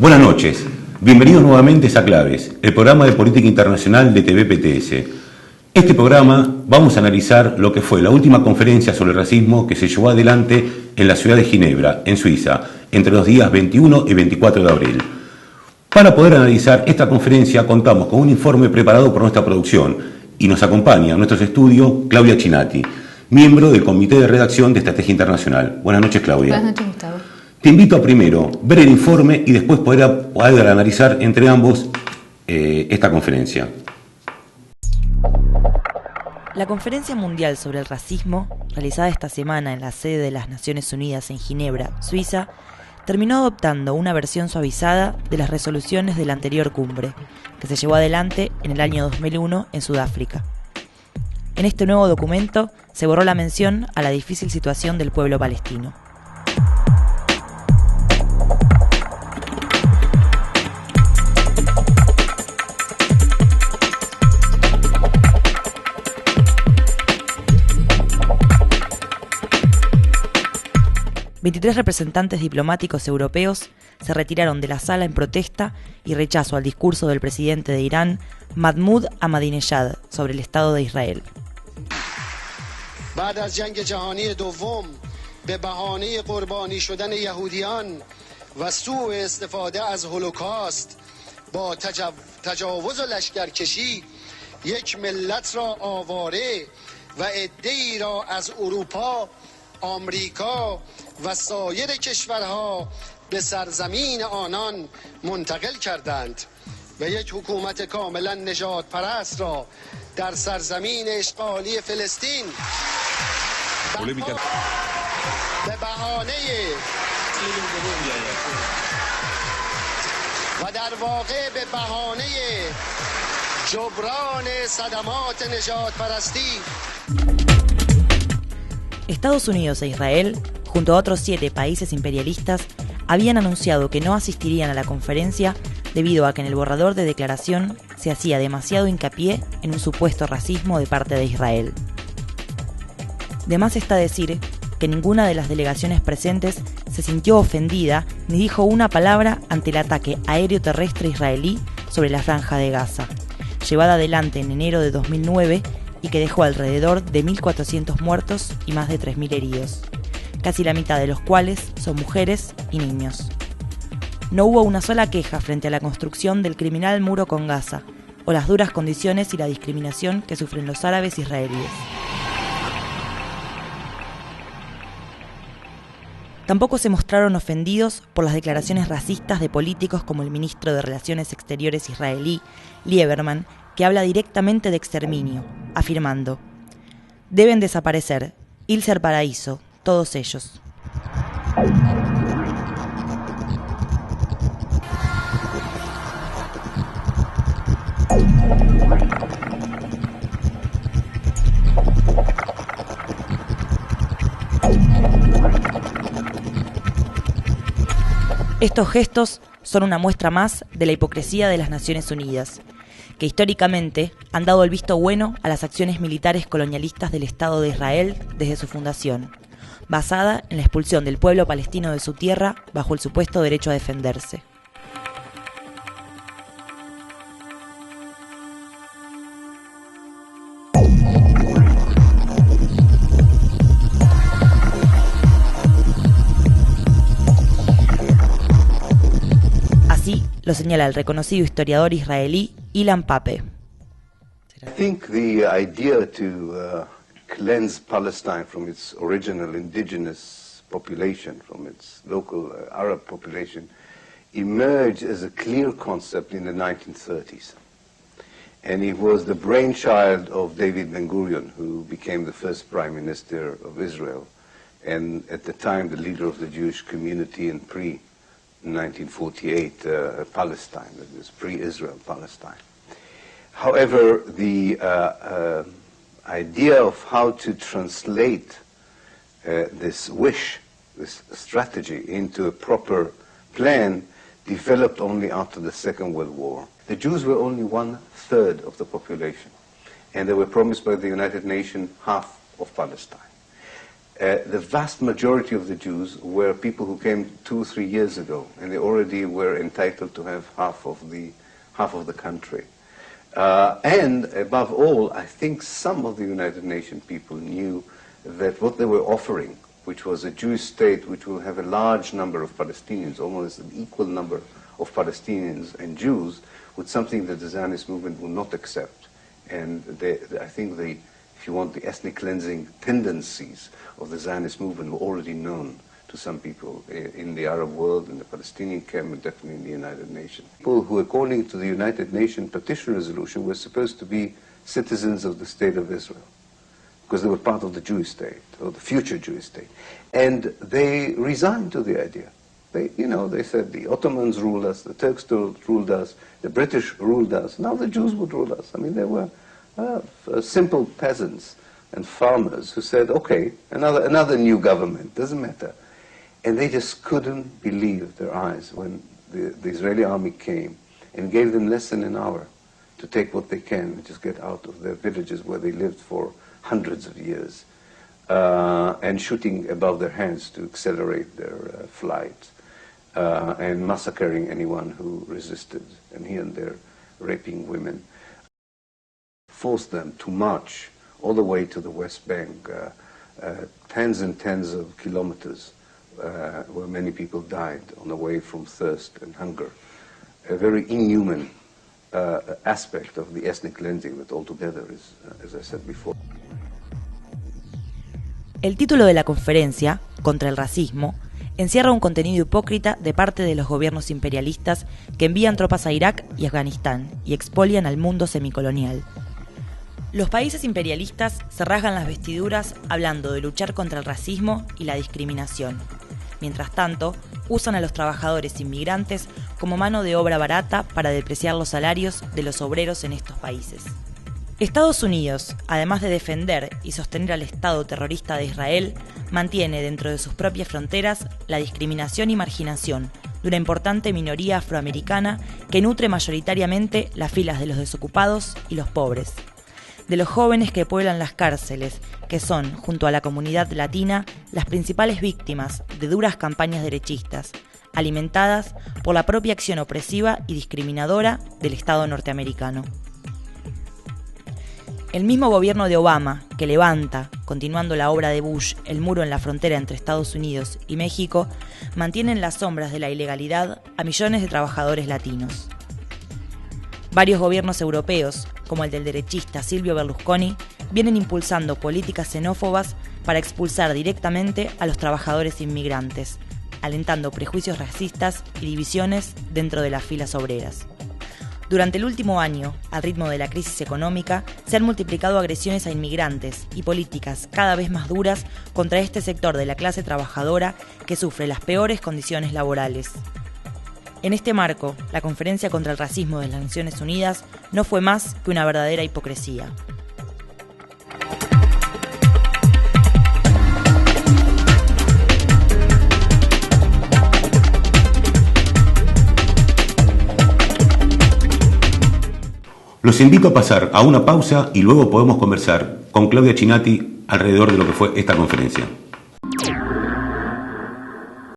Buenas noches, bienvenidos nuevamente a Claves, el programa de política internacional de TVPTS. Este programa vamos a analizar lo que fue la última conferencia sobre el racismo que se llevó adelante en la ciudad de Ginebra, en Suiza, entre los días 21 y 24 de abril. Para poder analizar esta conferencia contamos con un informe preparado por nuestra producción y nos acompaña en nuestros estudios Claudia Chinati, miembro del Comité de Redacción de Estrategia Internacional. Buenas noches, Claudia. Buenas noches, Gustavo. Te invito a primero ver el informe y después poder analizar entre ambos esta conferencia. La Conferencia Mundial sobre el Racismo, realizada esta semana en la sede de las Naciones Unidas en Ginebra, Suiza, terminó adoptando una versión suavizada de las resoluciones de la anterior cumbre, que se llevó adelante en el año 2001 en Sudáfrica. En este nuevo documento se borró la mención a la difícil situación del pueblo palestino. ...23 representantes diplomáticos europeos se retiraron de la sala en protesta y rechazo al discurso del presidente de Irán, Mahmoud Ahmadinejad, sobre el Estado de Israel. بعد از جنگ جهانی دوم به بهانه قربانی شدن یهودیان و سوء استفاده از هولوکاست با تجاوز و لشکرکشی یک ملت را آواره و عده‌ای را از اروپا، آمریکا و سایر کشورها به سرزمین آنان منتقل کردند و یک حکومت کاملا نژاد پرست را در سرزمین اشغالی فلسطین به بهانه و در واقع به بهانه جبران صدمات نژاد پرستی. Estados Unidos e Israel, junto a otros 7 países imperialistas, habían anunciado que no asistirían a la conferencia debido a que en el borrador de declaración se hacía demasiado hincapié en un supuesto racismo de parte de Israel. De más está decir que ninguna de las delegaciones presentes se sintió ofendida ni dijo una palabra ante el ataque aéreo-terrestre israelí sobre la Franja de Gaza, llevada adelante en enero de 2009 y que dejó alrededor de 1.400 muertos y más de 3.000 heridos, casi la mitad de los cuales son mujeres y niños. No hubo una sola queja frente a la construcción del criminal muro con Gaza, o las duras condiciones y la discriminación que sufren los árabes israelíes. Tampoco se mostraron ofendidos por las declaraciones racistas de políticos como el ministro de Relaciones Exteriores israelí, Lieberman, que habla directamente de exterminio, afirmando: deben desaparecer, irse al paraíso, todos ellos. Estos gestos son una muestra más de la hipocresía de las Naciones Unidas, que históricamente han dado el visto bueno a las acciones militares colonialistas del Estado de Israel desde su fundación, basada en la expulsión del pueblo palestino de su tierra bajo el supuesto derecho a defenderse. Así lo señala el reconocido historiador israelí Ilan Pappé. I think the idea to cleanse Palestine from its original indigenous population, from its local Arab population, emerged as a clear concept in the 1930s. And it was the brainchild of David Ben-Gurion, who became the first prime minister of Israel, and at the time the leader of the Jewish community in pre-1948 Palestine, that was pre-Israel Palestine. However, the idea of how to translate this wish, this strategy, into a proper plan developed only after the Second World War. The Jews were only 1/3 of the population, and they were promised by the United Nations half of Palestine. the vast majority of the Jews were people who came 2 or 3 years ago, and they already were entitled to have half of the country. And above all, I think some of the United Nations people knew that what they were offering, which was a Jewish state which will have a large number of Palestinians, almost an equal number of Palestinians and Jews, was something that the Zionist movement would not accept. And I think if you want, the ethnic cleansing tendencies of the Zionist movement were already known to some people in the Arab world, in the Palestinian camp, and definitely in the United Nations. People who, according to the United Nations Petition Resolution, were supposed to be citizens of the State of Israel, because they were part of the Jewish state, or the future Jewish state. And they resigned to the idea. They said the Ottomans ruled us, the Turks ruled us, the British ruled us, now the Jews would rule us. I mean, they were simple peasants and farmers who said, okay, another new government, doesn't matter. And they just couldn't believe their eyes when the Israeli army came and gave them less than an hour to take what they can and just get out of their villages where they lived for hundreds of years, and shooting above their heads to accelerate their flight, and massacring anyone who resisted, and here and there raping women. Forced them to march all the way to the West Bank, tens and tens of kilometers, where many people died on the way from thirst and hunger. A very inhuman aspect of the ethnic cleansing that altogether is, as I said before. El título de la conferencia, Contra el racismo, encierra un contenido hipócrita de parte de los gobiernos imperialistas que envían tropas a Irak y Afganistán y expolian al mundo semicolonial. Los países imperialistas se rasgan las vestiduras hablando de luchar contra el racismo y la discriminación. Mientras tanto, usan a los trabajadores inmigrantes como mano de obra barata para depreciar los salarios de los obreros en estos países. Estados Unidos, además de defender y sostener al Estado terrorista de Israel, mantiene dentro de sus propias fronteras la discriminación y marginación de una importante minoría afroamericana que nutre mayoritariamente las filas de los desocupados y los pobres, de los jóvenes que pueblan las cárceles, que son, junto a la comunidad latina, las principales víctimas de duras campañas derechistas, alimentadas por la propia acción opresiva y discriminadora del Estado norteamericano. El mismo gobierno de Obama, que levanta, continuando la obra de Bush, el muro en la frontera entre Estados Unidos y México, mantiene en las sombras de la ilegalidad a millones de trabajadores latinos. Varios gobiernos europeos, como el del derechista Silvio Berlusconi, vienen impulsando políticas xenófobas para expulsar directamente a los trabajadores inmigrantes, alentando prejuicios racistas y divisiones dentro de las filas obreras. Durante el último año, al ritmo de la crisis económica, se han multiplicado agresiones a inmigrantes y políticas cada vez más duras contra este sector de la clase trabajadora que sufre las peores condiciones laborales. En este marco, la Conferencia contra el Racismo de las Naciones Unidas no fue más que una verdadera hipocresía. Los invito a pasar a una pausa y luego podemos conversar con Claudia Chinatti alrededor de lo que fue esta conferencia.